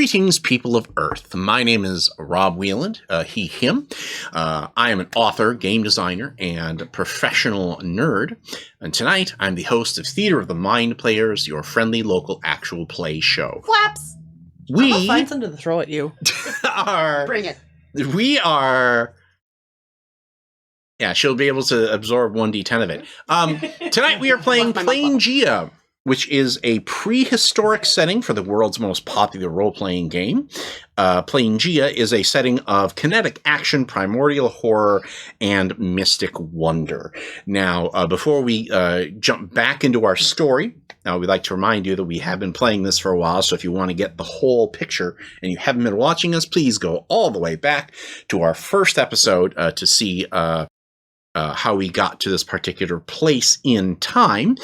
Greetings, people of Earth. My name is Rob Wieland, he, him. I am an author, game designer, and professional nerd. And tonight, I'm the host of Theater of the Mind Players, your friendly local actual play show. Flaps! I'll find something to throw at you. Bring it. We are... Yeah, she'll be able to absorb 1d10 of it. Tonight we are playing Planegea, which is a prehistoric setting for the world's most popular role-playing game. Planegea is a setting of kinetic action, primordial horror, and mystic wonder. Now, before we jump back into our story, we'd like to remind you that we have been playing this for a while, so if you want to get the whole picture and you haven't been watching us, please go all the way back to our first episode to see how we got to this particular place in time.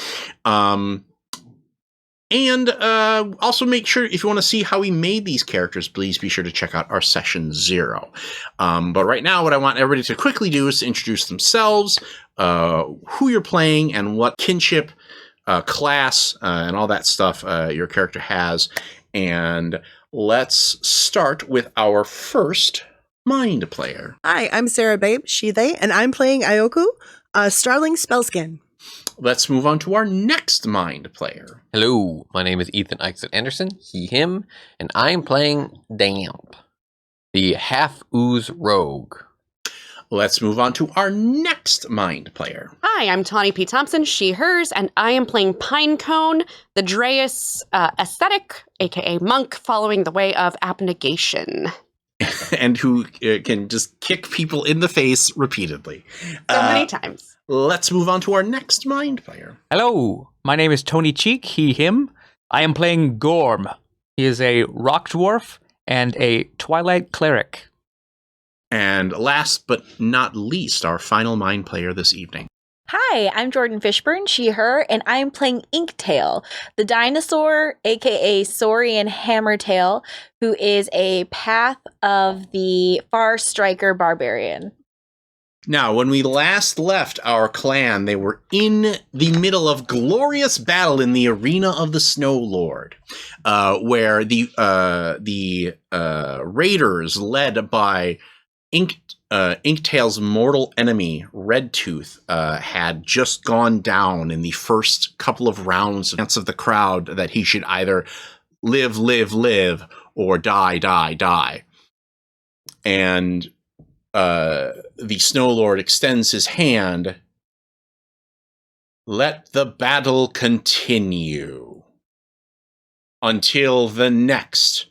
And also make sure, if you want to see how we made these characters, please be sure to check out our session 0. But right now, what I want everybody to quickly do is to introduce themselves, who you're playing, and what kinship, class, and all that stuff your character has. And let's start with our first mind player. Hi, I'm Sarah Babe, she, they, and I'm playing Ioku, Starling Spellskin. Let's move on to our next mind player. Hello, my name is Ethan Ixon Anderson, he, him, and I'm playing Damp, the half-ooze rogue. Let's move on to our next mind player. Hi, I'm Tawny P. Thompson, she, hers, and I am playing Pinecone, the Dreus ascetic, aka monk, following the way of abnegation. And who can just kick people in the face repeatedly. So many times. Let's move on to our next mind player. Hello, my name is Tony Cheek, he, him. I am playing Gorm. He is a rock dwarf and a twilight cleric. And last but not least, our final mind player this evening. Hi, I'm Jordan Fishburne, she, her, and I'm playing Inktail, the dinosaur, aka Saurian Hammertail, who is a path of the Far Striker Barbarian. Now, when we last left our clan, they were in the middle of glorious battle in the arena of the Snow Lord, where the raiders led by Inktail's mortal enemy, Redtooth, had just gone down in the first couple of rounds of the crowd that he should either live, or die. And the Snow Lord extends his hand. Let the battle continue until the next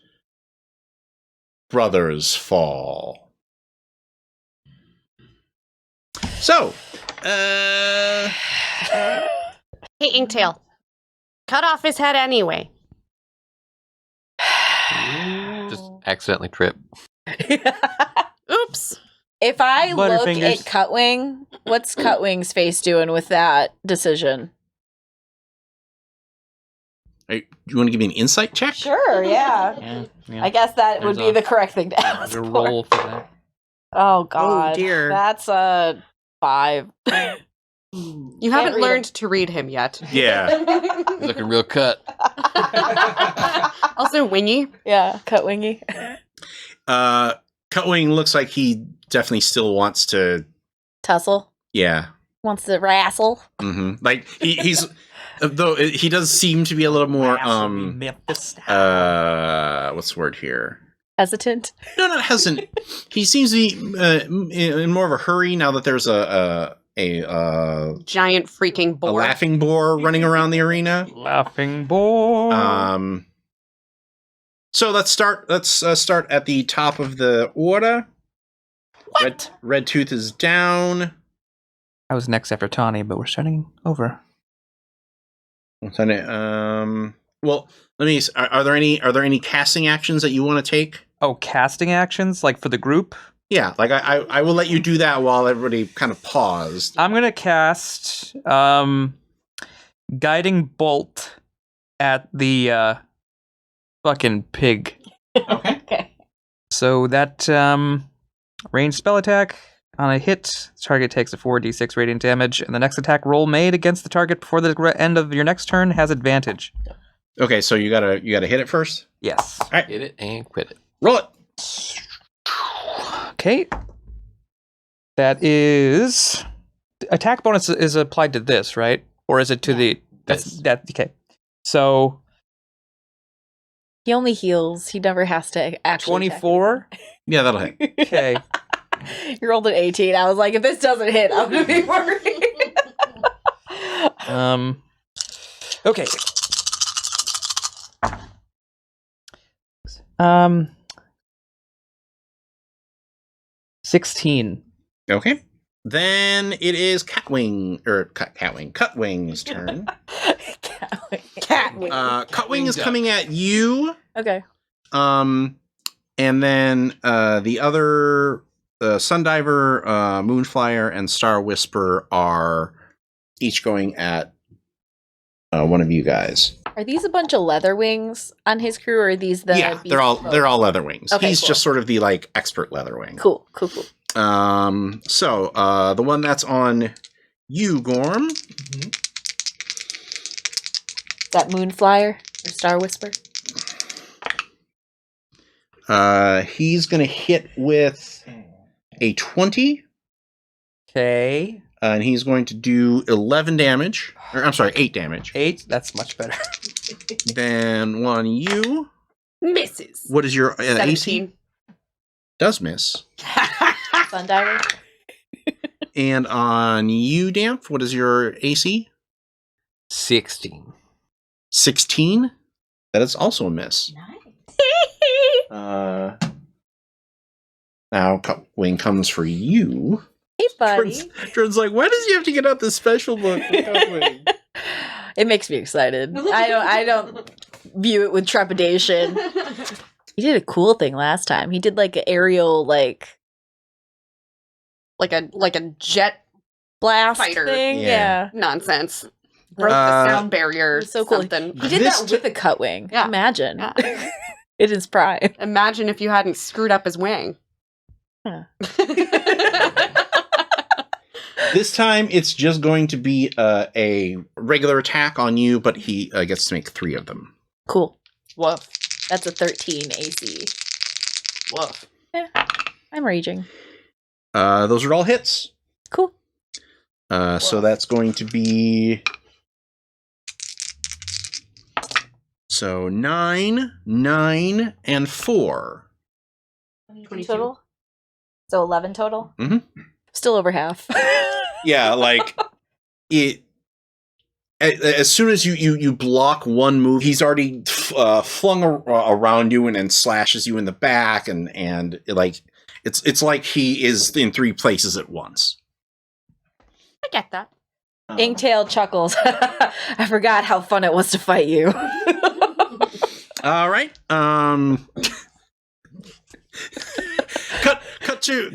brothers fall. So, Hey, Inktail. Cut off his head anyway. Just accidentally trip. Oops. If I look at Butterfingers. Cutwing, what's Cutwing's face doing with that decision? do you want to give me an insight check? Sure, yeah. I guess that would be the correct thing to ask There's a for. roll for that. Oh, God. Oh, dear. That's a 5. You haven't read learned to read him yet. Yeah. He's looking real cut. Also, Wingy. Yeah, Cutwingy. Cutwing looks like he definitely still wants to. Tussle. Yeah. Wants to wrestle. Mm-hmm. Like he's though he does seem to be a little more Memphis. what's the word here? Hesitant. No, not hesitant. He seems to be in more of a hurry now that there's a Giant freaking boar. laughing boar running around the arena. Laughing boy. So let's start at the top of the order. What? Redtooth is down. I was next after Tawny, but we're starting over. Well, let me. Are there any casting actions that you want to take? Oh, casting actions, like for the group? Yeah, like I will let you do that while everybody kind of paused. I'm gonna cast Guiding Bolt at the fucking pig. Okay. Okay. So that ranged spell attack on a hit, the target takes a 4d6 radiant damage, and the next attack roll made against the target before the end of your next turn has advantage. Okay, so you gotta hit it first. Yes. All right, Hit it and quit it. roll it. Okay. That is attack bonus is applied to this, right? Or is it to the This. okay. So He only heals. He never has to actually. 24. Yeah, that'll hit. Okay. You rolled an 18. I was like, if this doesn't hit, I'm gonna be worried. Okay. 16. Okay. Then it is Cutwing's turn. Catwing. Cutwing is coming at you. Okay. And then the other Sundiver, Moonflyer, and Star Whisper are each going at one of you guys. Are these a bunch of leather wings on his crew, or are these the? Yeah, they're all Leatherwings. Okay, He's cool. just sort of the like expert Leatherwing. Cool. So the one that's on you, Gorm. That Moonflyer or Star Whisper. He's gonna hit with a 20. Okay. And he's going to do 11 damage. Or, I'm sorry, 8 damage. 8. That's much better. Then one on you. Misses. What is your AC? 17. Does miss. Sundiver. And on you, Damp, what is your AC? 16. 16. That is also a miss. Now Cutwing comes for you. Hey, buddy. Jordan's like, why does he have to get out this special book for Cutwing? It makes me excited. I don't view it with trepidation. He did a cool thing last time. He did like an aerial like a jet blast Fighter. thing. Yeah. Yeah. nonsense. Broke the sound barrier. It was so cool. Something. He did This that with a Cutwing. Yeah. Imagine. Yeah. It is prime. Imagine if you hadn't screwed up his wing. Huh. This time it's just going to be a regular attack on you, but he gets to make 3 of them. Cool. Woof. That's a 13 AC. Woof. I'm raging. Those are all hits. Cool. So that's going to be... So 9, 9, and 4. 22. Total? So 11 total? Mhm. Still over half. Yeah, like it. As soon as you block one move, he's already flung around you and slashes you in the back, and like it's like he is in 3 places at once. I get that. Inktail chuckles. I forgot how fun it was to fight you. All right. Cut to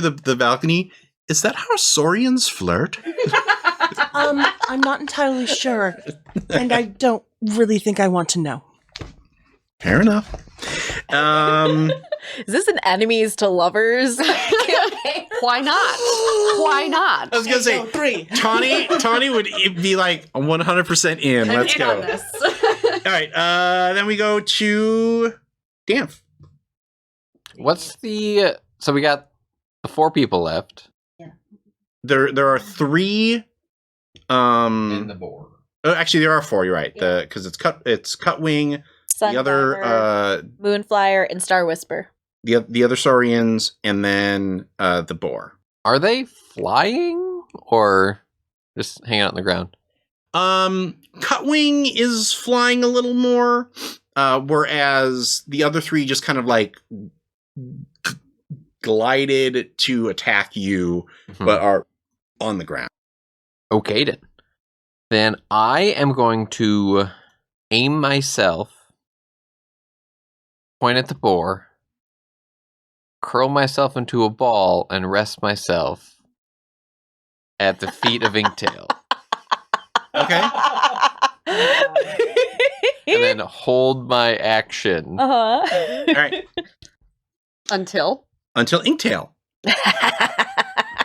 the balcony. Is that how Saurians flirt? I'm not entirely sure, and I don't really think I want to know. Fair enough. Is this an enemies to lovers? Why not? Why not? I was gonna say 3. Tawny would be like 100% in. Let's I'm in on go. this. All right. Then we go to Damp. What's the... So we got the 4 people left. There are 3. In the board. Actually, there are 4. You're right. Because it's Cutwing. The other Moonflyer and Star Whisper. the other Saurians, and then the boar. Are they flying or just hanging out on the ground? Cutwing is flying a little more, whereas the other 3 just kind of like glided to attack you, but are on the ground. Okay, then I am going to aim myself, point at the boar, curl myself into a ball, and rest myself at the feet of Inktail. Okay. And then hold my action. Uh-huh. All right. Until Inktail.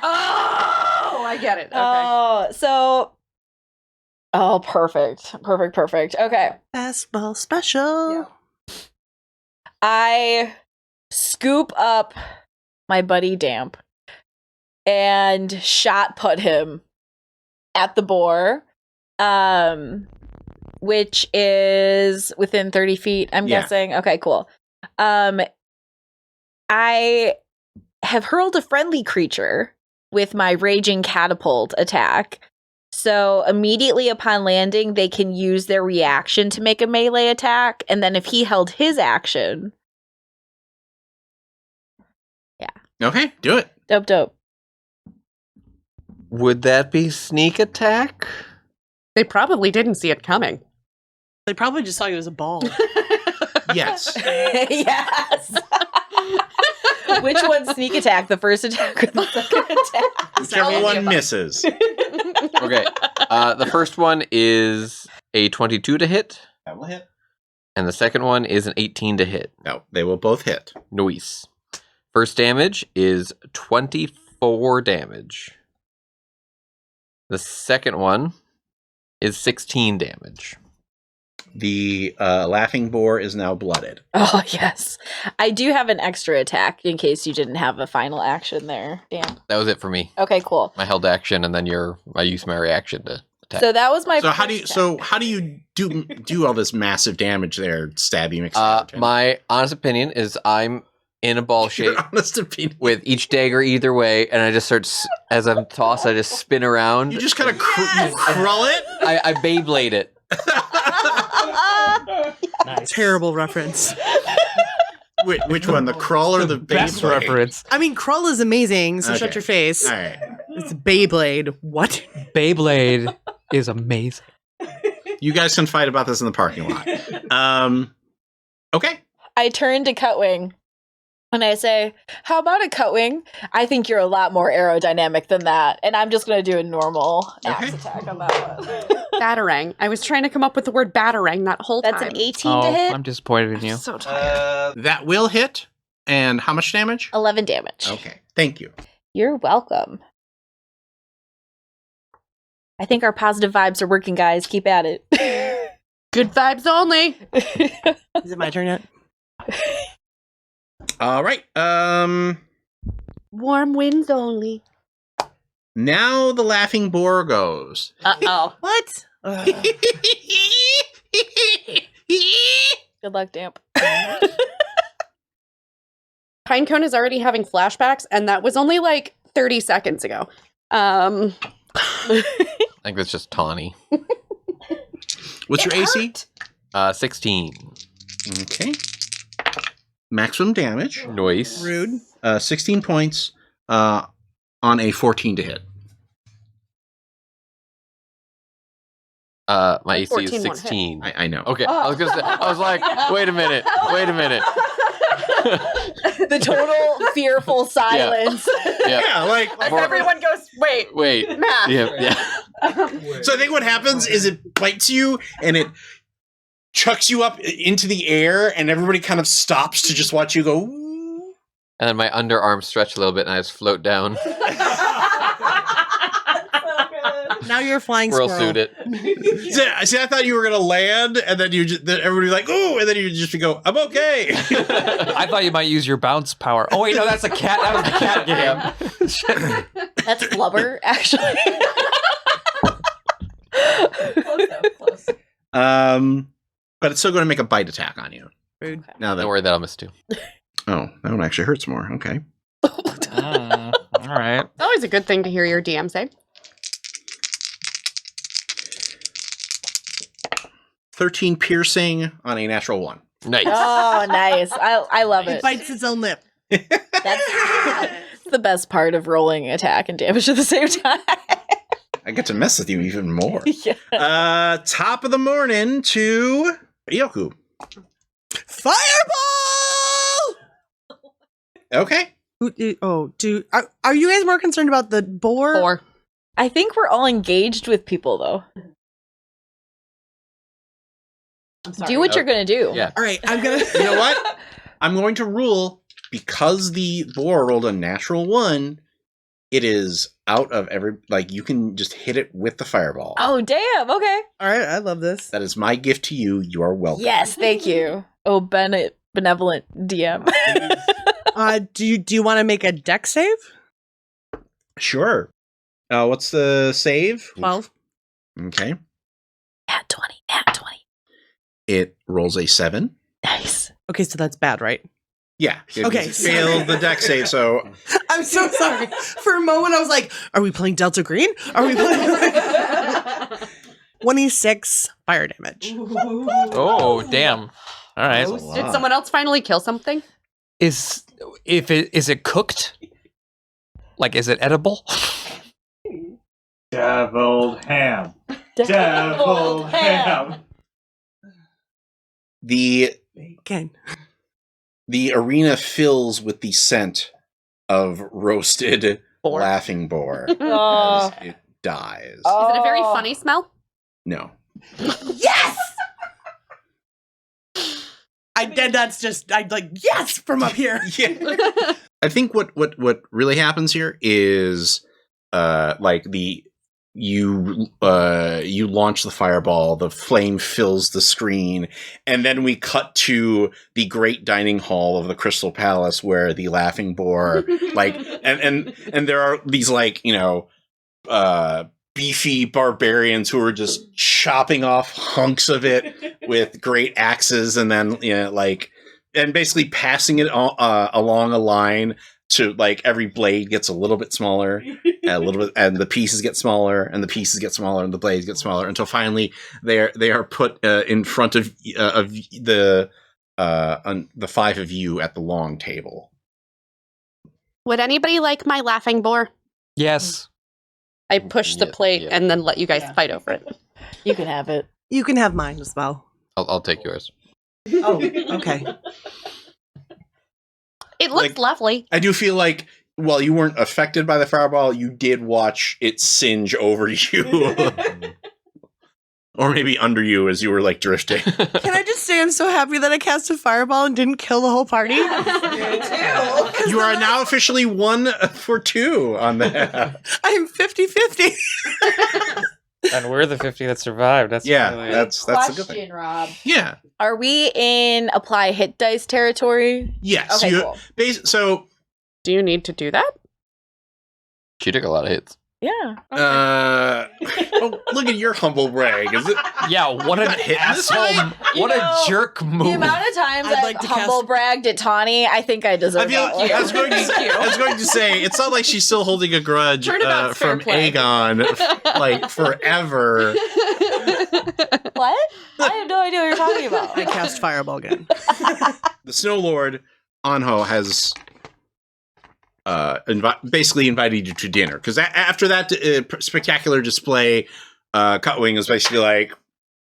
Oh, I get it. Okay. Oh, so Oh, perfect. Okay. Fastball special. I scoop up my buddy Damp and shot put him at the boar, which is within 30 feet, I'm guessing. Okay, cool. I have hurled a friendly creature with my raging catapult attack. So immediately upon landing, they can use their reaction to make a melee attack. And then if he held his action. Yeah. Okay, do it. Dope. Would that be sneak attack? They probably didn't see it coming. They probably just saw you as a ball. Yes. Yes. Which one's sneak attack? The first attack or the second attack? Whichever one misses. Okay. The first one is a 22 to hit, That will hit. and the second one is an 18 to hit. No, they will both hit. Nice. First damage is 24 damage. The second one is 16 damage. The laughing boar is now blooded. Oh, yes. I do have an extra attack in case you didn't have a final action there. Damn. That was it for me. Okay, cool. My held action, and then I used my reaction to attack. So that was my So first how do you do all this massive damage there? Stabby McStabby. My honest opinion is I'm in a ball shape Your honest opinion. with each dagger either way, and I just start as I'm tossed, I just spin around. You just kind of crawl it. I Beyblade it. Nice. Terrible reference. Which one? The crawl or the Best Beyblade? reference. I mean, Krull is amazing, so shut Okay. your face. All right. It's Beyblade. What? Beyblade is amazing. You guys can fight about this in the parking lot. Okay. I turn to Cutwing and I say, how about a Cutwing? I think you're a lot more aerodynamic than that. And I'm just going to do a normal axe Okay. attack on that one. Batarang. I was trying to come up with the word batarang that whole That's time. an 18 to hit. I'm disappointed in you. I'm so tired. That will hit. And how much damage? 11 damage. Okay. Thank you. You're welcome. I think our positive vibes are working, guys. Keep at it. Good vibes only. Is it my turn yet? All right. Warm winds only. Now the laughing boar goes. Uh-oh. What? Good luck, Damp. Pinecone is already having flashbacks, and that was only like 30 seconds ago. I think that's just tawny. What's your AC? 16. Okay. Maximum damage. Nice. Rude. 16 points on a 14 to hit. My AC 14 is won't hit. 16. I know. Okay, I was gonna say. I was like, wait a minute. The total fearful silence. Yeah, like As everyone goes, wait. Math. Yeah. so I think what happens is it bites you and it chucks you up into the air and everybody kind of stops to just watch you go. "Ooh." And then my underarms stretch a little bit, and I just float down. Now you're a flying Squirrel squirrel. suit it. See, I thought you were gonna land, and then then everybody like, "Ooh," and then you just go, "I'm okay." I thought you might use your bounce power. Oh wait, no, that's a cat. That was the cat game. Shit. That's flubber, actually. Close. But it's still going to make a bite attack on you. Rude. Now that Don't worry, that'll miss too. oh, that one actually hurts more. Okay. All right. It's always a good thing to hear your DM say. 13 piercing on a natural 1. Nice. Oh, nice. I love It it. bites its own lip. That's the best part of rolling attack and damage at the same time. I get to mess with you even more. Yeah. Top of the morning to Ioku. Fireball! Okay. Are you guys more concerned about the boar? 4. I think we're all engaged with people, though. Do what you're going to do. Yeah. All right, I'm gonna. You know what? I'm going to rule because the boar rolled a natural 1. It is out of every, like, you can just hit it with the fireball. Oh, damn. Okay. All right, I love this. That is my gift to you. You are welcome. Yes, thank you. Oh, benevolent DM. Do you want to make a deck save? Sure. What's the save? 12. Okay. At 20. It rolls a 7. Nice. Okay, so that's bad, right? Yeah. Okay. It failed the deck save, so I'm so sorry. For a moment, I was like, are we playing Delta Green? Are we playing 26 fire damage? Oh, damn. All right. That's a lot. Did someone else finally kill something? Is it cooked? Like, is it edible? Deviled ham. Deviled ham. Again. The arena fills with the scent of roasted Boar. laughing boar Oh. as it dies. Is it a very funny smell? No. Yes! I'd like, yes, from up here. Yeah. I think what really happens here is like you launch the fireball, the flame fills the screen, and then we cut to the great dining hall of the Crystal Palace where the laughing boar like and there are these like, beefy barbarians who are just chopping off hunks of it with great axes and then and basically passing it along a line to like every blade gets a little bit smaller, and the pieces get smaller, and the pieces get smaller, and the blades get smaller until finally they are put in front of the 5 of you at the long table. Would anybody like my laughing boar? Yes. I push the Yeah, plate yeah. and then let you guys fight over it. You can have it. You can have mine as well. I'll take yours. Oh, okay. It looks Like- lovely. I do feel like while you weren't affected by the fireball, you did watch it singe over you. Or maybe under you as you were like drifting. Can I just say I'm so happy that I cast a fireball and didn't kill the whole party? You are now officially 1 for 2 on that. I'm 50-50. And we're the 50 that survived. That's Yeah, really- that's a good thing. Rob. Yeah. Are we in apply hit dice territory? Yes. Okay, cool. So Do you need to do that? She took a lot of hits. Yeah. oh, look at your humble brag. Is it? Yeah, what an Hit this asshole. way? What You a know, jerk The move. amount of times I'd I've like to humble cast- bragged at Tawny, I think I deserve I feel. that one. I was going to say it's not like she's still holding a grudge Turnabout's fair from play. Aegon, like forever. What? I have no idea what you're talking about. I cast fireball again. The Snow Lord Anho has basically invited you to dinner because after that spectacular display, Cutwing is basically like,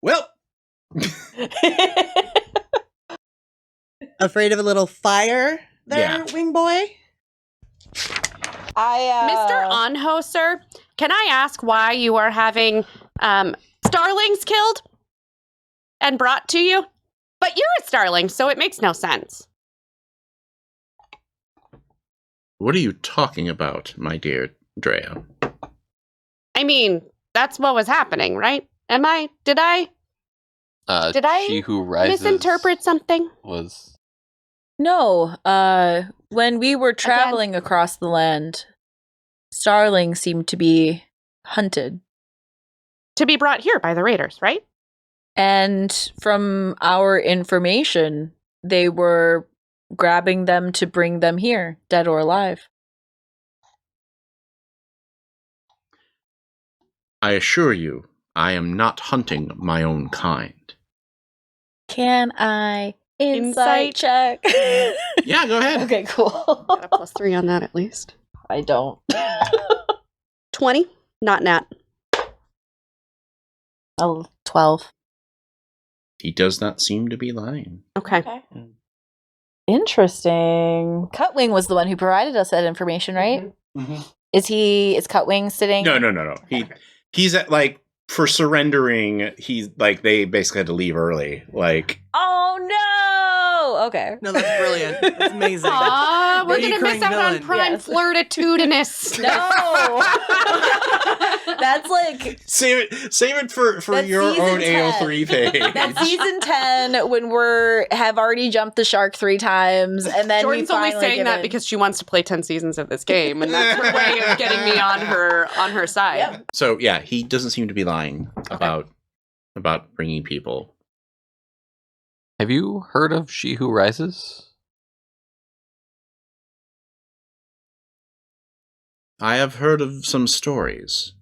well, Afraid of a little fire there, Yeah. wing boy? Mr. Anho, sir, can I ask why you are having starlings killed and brought to you? But you're a starling, so it makes no sense. what are you talking about, my dear Drea? I mean, that's what was happening, right? Did I Did I She Who Rises misinterpret something? was No, when we were traveling across the land, starlings seemed to be hunted. To be brought here by the raiders, right? And from our information, they were grabbing them to bring them here, dead or alive. I assure you, I am not hunting my own kind. Can I Insight. insight check? Yeah, go ahead. Okay, cool. Got a +3 on that at least. I don't. 20, not nat. Oh, 12. He does not seem to be lying. Okay. Interesting. Cutwing was the one who provided us that information, right? Is Cutwing sitting? No. He's at like for surrendering. He's like they basically had to leave early. Like Oh Oh, okay. No, that's brilliant. That's amazing. Aw, we're Reoccurring gonna miss out villain. on prime Yes. flirtatudinous. No. That's like Save it for That's your season own 10. AO3 page. that's season 10 when have already jumped the shark 3 times, and then Jordan's we only finally saying give that in. because she wants to play 10 seasons of this game, and that's her way of getting me on her side. Yep. So yeah, he doesn't seem to be lying about bringing people. Have you heard of She Who Rises? I have heard of some stories.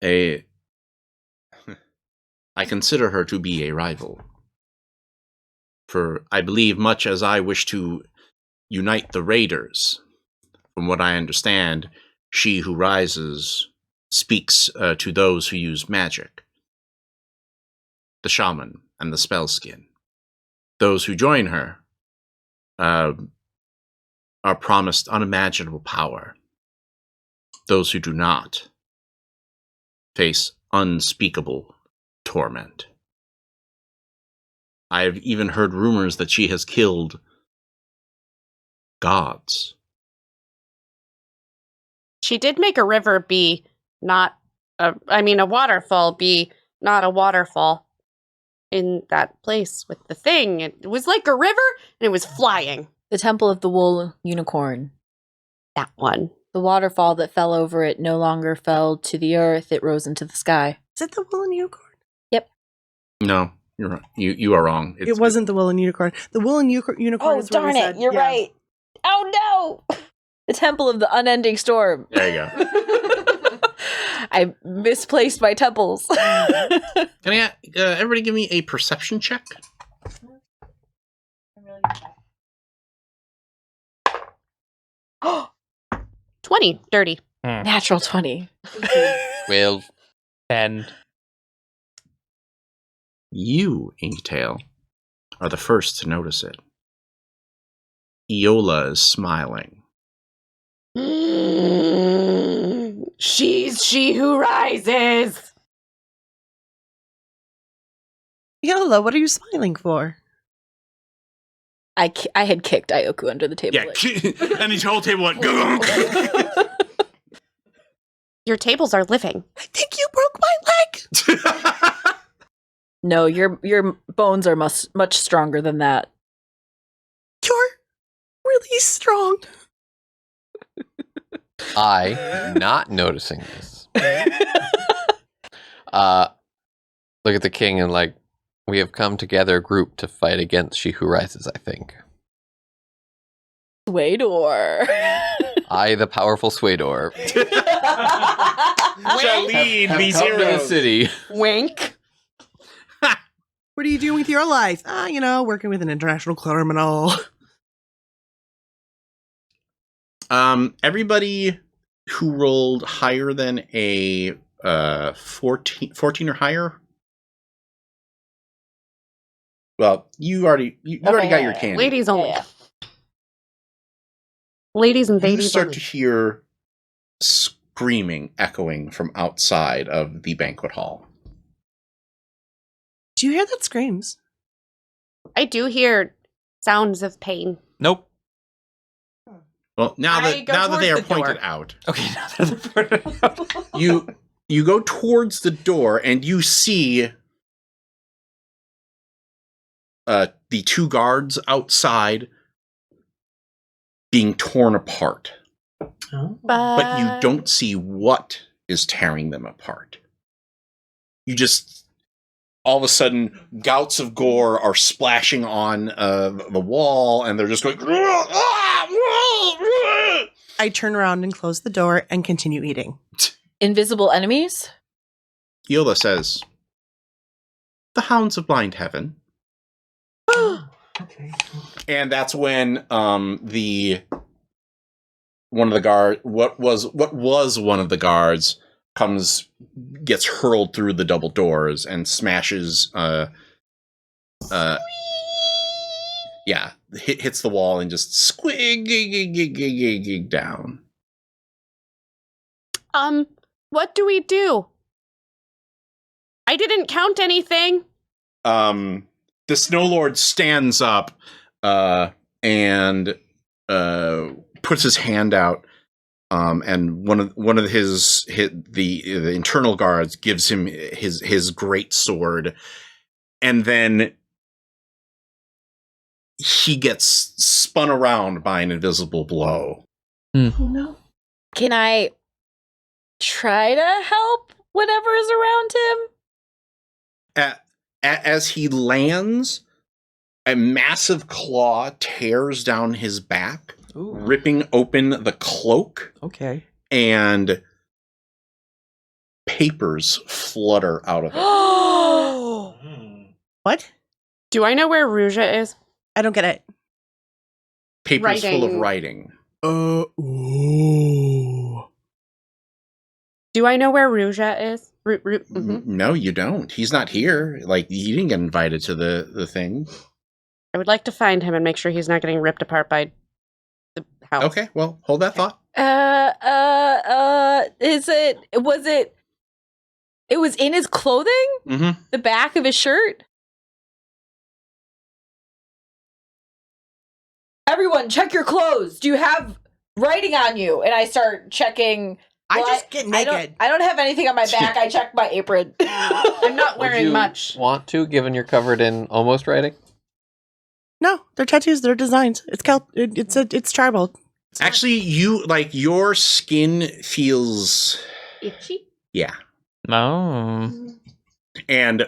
I consider her to be a rival. For I believe, much as I wish to unite the raiders, from what I understand, She Who Rises speaks to those who use magic. The shaman and the spellskin. Those who join her are promised unimaginable power. Those who do not face unspeakable torment. I have even heard rumors that she has killed gods. She did make a river be not a waterfall be not a waterfall in that place with the thing. It was like a river and it was flying. The Temple of the Wool Unicorn. That one. The waterfall that fell over it no longer fell to the earth, it rose into the sky. Is it the woolen unicorn? No, you're right. You are wrong. It wasn't the woolen unicorn. The woolen unicorn Oh, is where we darn it, said- you're yeah. right. Oh no! The Temple of the Unending Storm. There you go. I misplaced my temples. Can I everybody give me a perception check? Oh, 20. Dirty. natural 20. Well, 10. You, Inktail, are the first to notice it. Iola is smiling. She's She Who Rises. Yola, what are you smiling for? I had kicked Ioku under the table. Yeah, and his whole table went. Your tables are living. I think you broke my leg. No, your bones are much stronger than that. You're really strong. I, not noticing this, look at the king and like, we have come together a group to fight against She Who Rises, I think. Swaydor. I, the powerful Swaydor, Shall lead have these come to the heroes. city. Wink. What are you doing with your life? Working with an international criminal. Everybody who rolled higher than a 14 or higher. Well, you already got your candy. Ladies only. Yeah. Ladies and You ladies start only. to hear screaming echoing from outside of the banquet hall. Do you hear that screams? I do hear sounds of pain. Nope. Well, now I go that they are towards the door. pointed out, Okay, now that you go towards the door and you see the two guards outside being torn apart, but you don't see what is tearing them apart. You just all of a sudden gouts of gore are splashing on the wall, and they're just going. I turn around and close the door and continue eating. Invisible enemies? Yola says, "The Hounds of Blind Heaven." And that's when what was one of the guards gets hurled through the double doors and smashes hits the wall and just squig down. What do we do? I didn't count anything. The Snow Lord stands up and puts his hand out, and one of the internal guards gives him his great sword, and then he gets spun around by an invisible blow. Oh no. Can I try to help whatever is around him? As he lands, a massive claw tears down his back, Ooh. ripping open the cloak, Okay. and papers flutter out of it. What? Do I know where Ruja is? I don't get it. Papers full of Writing. writing. Ooh. Do I know where Ruja is? Mhm. No, you don't. He's not here. Like, you didn't get invited to the thing. I would like to find him and make sure he's not getting ripped apart by the house. Okay, well, hold that thought. It was in his clothing? Mm-hmm. The back of his shirt? Everyone, check your clothes. Do you have writing on you? And I start checking. I Well, just get naked. I don't have anything on my back. I check my apron. I'm not Would wearing you much. want to, given you're covered in almost writing? No, they're tattoos. They're designs. It's tribal. It's not- Actually, your skin feels, Itchy? yeah. Oh. And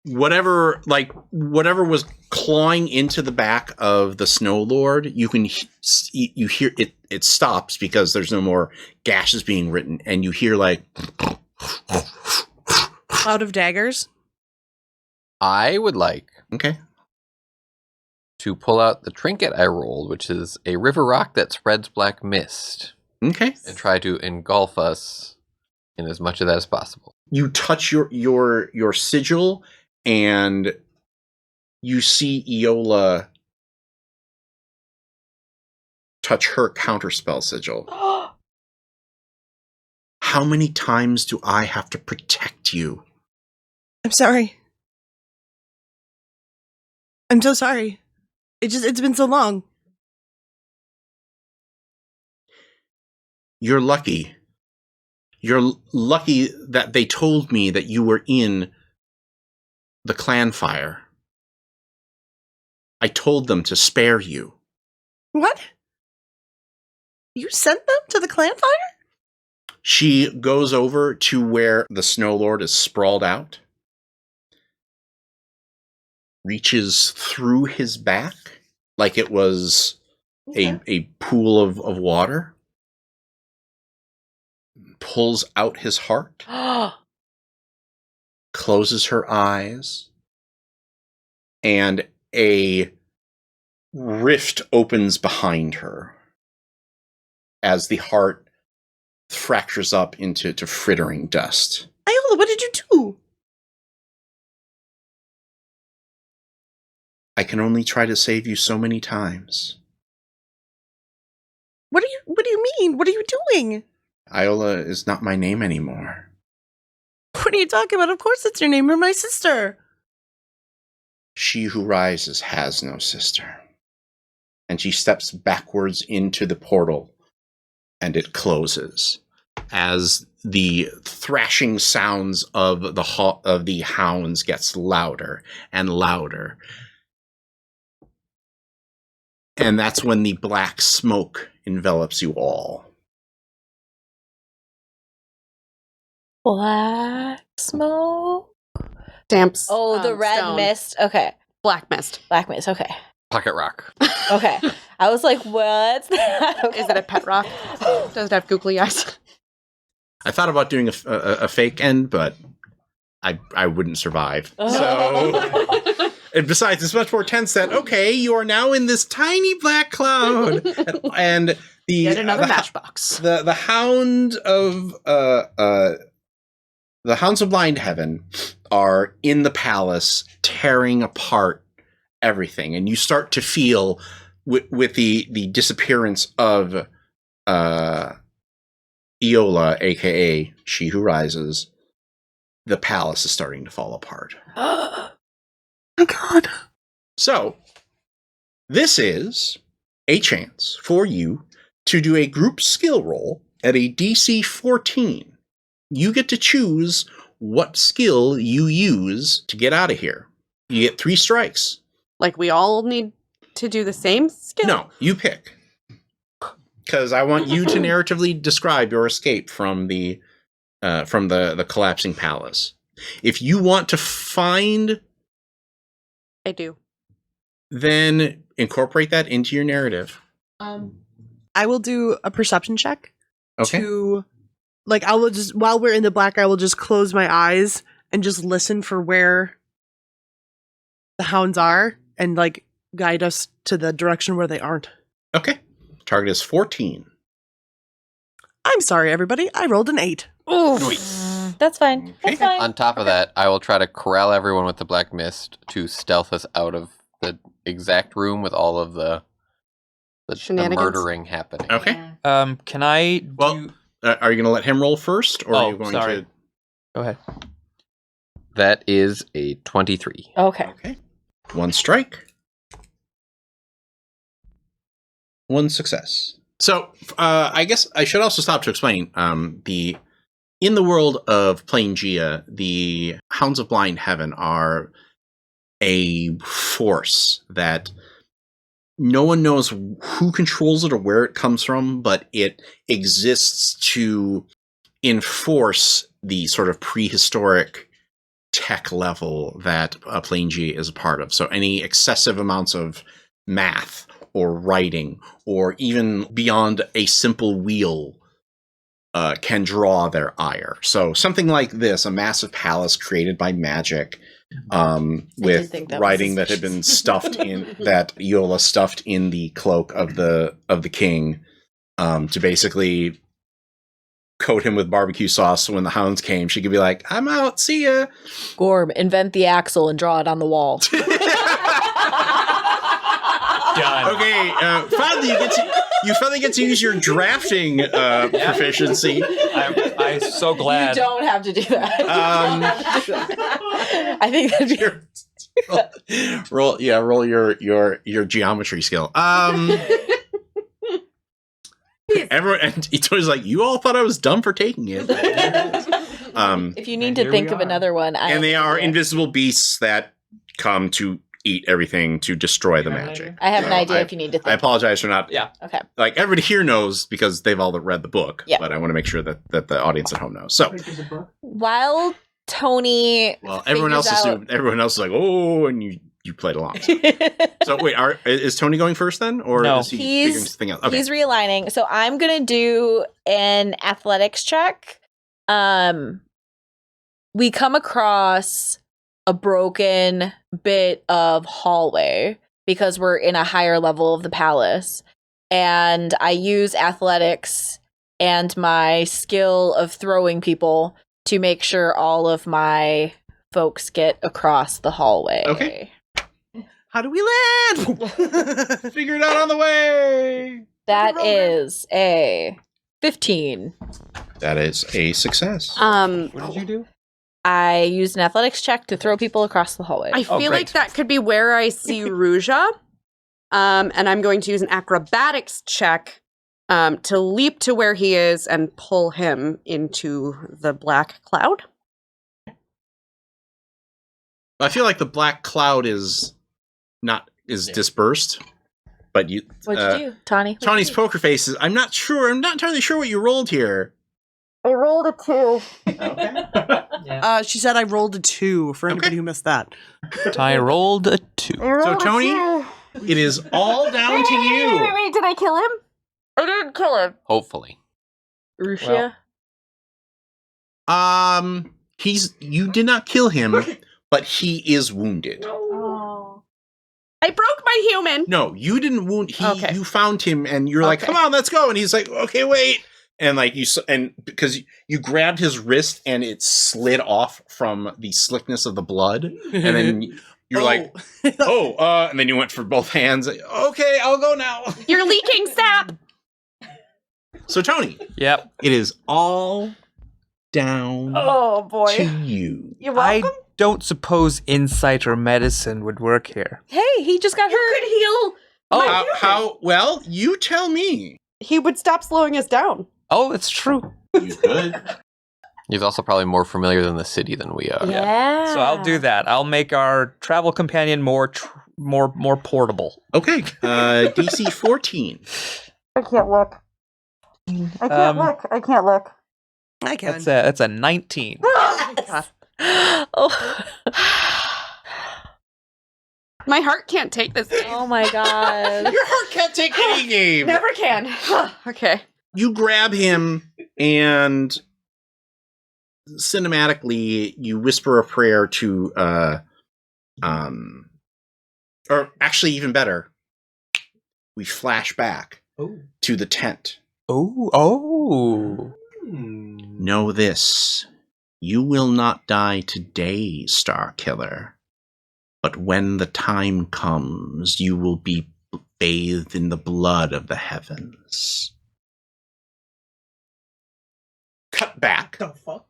whatever was clawing into the back of the Snow Lord, you hear it stops because there's no more gashes being written, and you hear like Cloud of daggers. I would like okay. to pull out the trinket I rolled, which is a river rock that spreads black mist, Okay. and try to engulf us in as much of that as possible. You touch your sigil, and you see Iola touch her counterspell sigil. How many times do I have to protect you? I'm sorry. I'm so sorry. It's been so long. You're lucky. You're lucky that they told me that you were in the clan fire. I told them to spare you. What? You sent them to the clan fire? She goes over to where the Snow Lord is sprawled out, reaches through his back like it was a pool of water, pulls out his heart, closes her eyes, and a rift opens behind her as the heart fractures up into frittering dust. Iola, what did you do? I can only try to save you so many times. What do you mean? What are you doing? Iola is not my name anymore. What are you talking about? Of course it's your name. You're my sister. She who rises has no sister. And she steps backwards into the portal, and it closes as the thrashing sounds of the hounds gets louder and louder. And that's when the black smoke envelops you all. Black smoke. Damps. Oh, the red stone. mist. Okay. Black mist. Black mist. Okay. Pocket rock. Okay. I was like, what's that? Okay. Is it a pet rock? Does it have googly eyes? I thought about doing a fake end, but I wouldn't survive. So, and besides, it's much more tense that, okay, you are now in this tiny black cloud, and Get another matchbox. The Hounds of Blind Heaven are in the palace, tearing apart everything, and you start to feel with the disappearance of Iola, aka She Who Rises, the palace is starting to fall apart. Oh my god. So, this is a chance for you to do a group skill roll at a DC 14. You get to choose what skill you use to get out of here. You get 3 strikes. Like we all need to do the same skill? No, you pick. Because I want you to narratively describe your escape from the collapsing palace. If you want to find, I do. then incorporate that into your narrative. I will do a perception check Okay. to, like, I will just, while we're in the black, I will just close my eyes and just listen for where the hounds are and, like, guide us to the direction where they aren't. Okay. Target is 14. I'm sorry, everybody. I rolled an 8. That's fine. Okay. That's fine. On top of that, I will try to corral everyone with the black mist to stealth us out of the exact room with all of the Shenanigans. murdering happening. Okay. Can I Well, do... are you going to let him roll first, or are you going sorry. to? Go ahead. That is a 23. Okay. Okay. 1 strike. 1 success. So, I guess I should also stop to explain in the world of Planegea, the Hounds of Blind Heaven are a force that no one knows who controls it or where it comes from, but it exists to enforce the sort of prehistoric tech level that Planegea is a part of. So any excessive amounts of math or writing or even beyond a simple wheel can draw their ire. So something like this, a massive palace created by magic, with think that was writing that had been stuffed in, that Iola stuffed in the cloak of the king, to basically coat him with barbecue sauce. So when the hounds came, she could be like, "I'm out, see ya." Gorm, invent the axle and draw it on the wall. Done. Okay, finally you finally get to use your drafting proficiency. I'm so glad. You don't have to do that. I think that'd be roll your geometry skill. Everyone, and Ito's like, you all thought I was dumb for taking it. if you need And to here think we of are. another one. And they are idea. invisible beasts that come to eat everything to destroy the magic. I have an So idea if you need to think. I apologize for not. Yeah. Okay. Like everybody here knows because they've all read the book. Yeah. But I want to make sure that the audience at home knows. So, While Tony. well, everyone else figures out- assumed. Everyone else is like, oh, and you played along. So wait, is Tony going first then, or No. is he He's- figuring something out? Okay. He's realigning. So I'm gonna do an athletics check. We come across a broken bit of hallway because we're in a higher level of the palace. And I use athletics and my skill of throwing people to make sure all of my folks get across the hallway. Okay. How do we land? Figure it out on the way. That is a 15. That is a success. What did you do? I used an athletics check to throw people across the hallway. I feel great. like that could be where I see Ruja. And I'm going to use an acrobatics check to leap to where he is and pull him into the black cloud. I feel like the black cloud is dispersed, but you. What'd you do, Tawny? What'd Tawny's you do? poker face is. I'm not sure. I'm not entirely sure what you rolled here. I rolled a 2. She said I rolled a 2 for anybody who missed that. I rolled a 2. So Tony, it is all down to you. Wait, did I kill him? I didn't kill him. Hopefully. Rushia? You did not kill him, but he is wounded. Oh. I broke my human. No, you didn't wound. Okay. You found him, and you're like, Okay. "Come on, let's go." And he's like, "Okay, wait." And like and because you grabbed his wrist and it slid off from the slickness of the blood, and then you're like, "Oh," and then you went for both hands. Like, okay, I'll go now. You're leaking sap. So Tony, Yep. it is all down Oh boy. to you. You're welcome. I don't suppose insight or medicine would work here. Hey, he just got You hurt. could heal. Oh, How? Well, you tell me. He would stop slowing us down. Oh, it's true. You could. He's also probably more familiar than the city than we are. Yeah. So I'll do that. I'll make our travel companion more portable. Okay. DC 14. I can't look. I can't look. I can't look. I can. That's a 19. Oh. My heart can't take this game. Oh my god. Your heart can't take any game. Never can. Okay. You grab him and cinematically you whisper a prayer to or actually even better, we flash back to the tent. Oh. Know this, you will not die today, Star Killer. But when the time comes, you will be bathed in the blood of the heavens. Cut back. The fuck?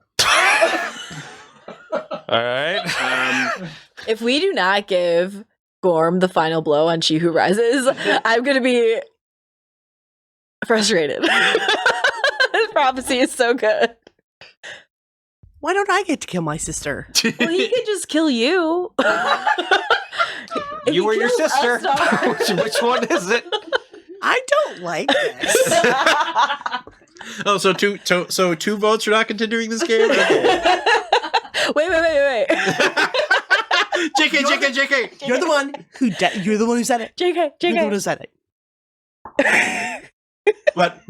All right. If we do not give Gorm the final blow on She Who Rises, I'm gonna be frustrated. This prophecy is so good. Why don't I get to kill my sister? Well, he could just kill you. If You he or your kills sister. us, Star- Which one is it? I don't like this. Oh, so two votes are not continuing this game? Okay. Wait. JK. You're the one who you're the one who said it. JK. You're the one who said it. But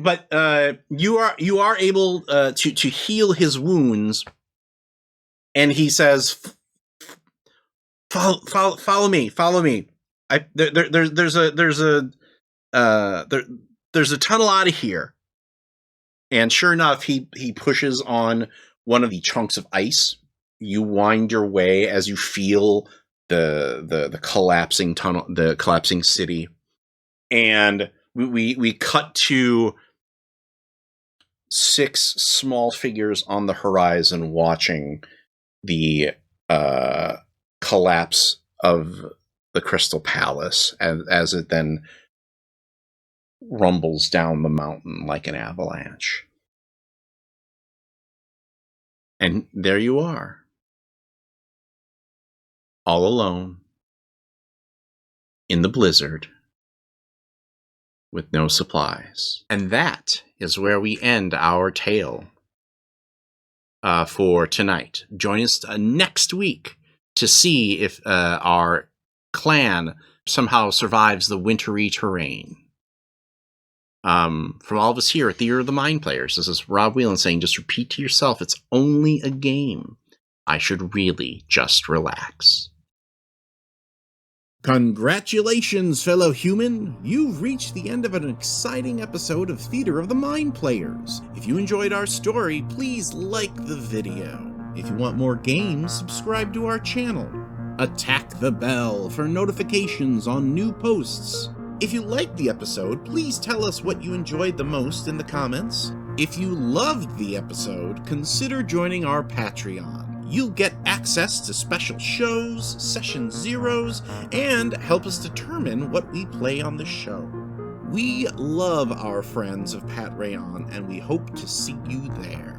you are able to heal his wounds, and he says, "Follow me. There's a tunnel out of here." And sure enough, he pushes on one of the chunks of ice. You wind your way as you feel the collapsing tunnel, the collapsing city, and we cut to 6 small figures on the horizon watching the collapse of the Crystal Palace as it then rumbles down the mountain like an avalanche. And there you are, all alone in the blizzard with no supplies. And that is where we end our tale for tonight. Join us next week to see if our clan somehow survives the wintry terrain. From all of us here at the Year of the Mind Players, this is Rob Whelan saying, just repeat to yourself, it's only a game. I should really just relax. Congratulations, fellow human! You've reached the end of an exciting episode of Theater of the Mind Players. If you enjoyed our story, please like the video. If you want more games, subscribe to our channel. Attack the bell for notifications on new posts. If you liked the episode, please tell us what you enjoyed the most in the comments. If you loved the episode, consider joining our Patreon. You'll get access to special shows, session zeros, and help us determine what we play on the show. We love our friends of Pat Rayon, and we hope to see you there.